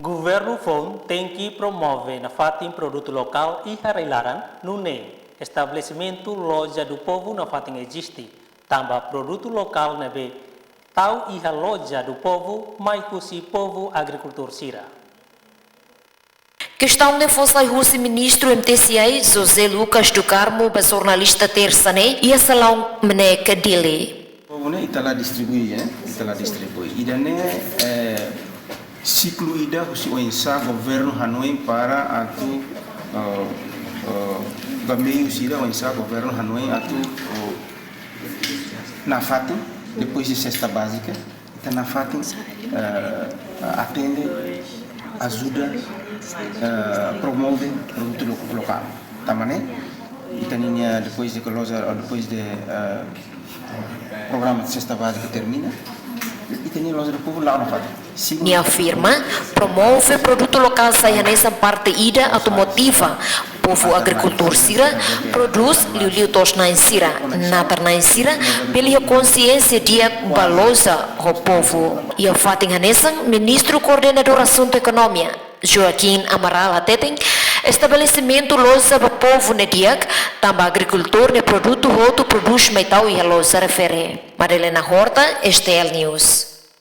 Governo FON tem que promover na fatim produto local e harailaran no NEM. Estabelecimento loja do povo na fatim existe. Também produto local na B. Tau e a loja do povo, mais que povo agricultor sira. Questão de fosse o ministro MTCI José Lucas do Carmo, jornalista terçane, e a salão meneca dele. O povo está lá distribuir, E daí ciclo ida o governo Hanoi para atu gameio sira o governo Hanoi atu na fato depois de cesta básica então na fato atende ajuda promove produto local tamane então depois de programa de cesta básica termina e tem loja do povo lá na fato. Ni afirma promove produto local saia nessa parte ida automotiva povo agricultor sira produz liu tos na sira natar na sira pela consciência dia balosa o povo e a fating nessa ministro coordenador assunto economia Joaquim Amaral Ateteng estabelecimento loja para povo ne diak também agricultor ne produto outro produz metal e a loja refere Marilena Horta STL News.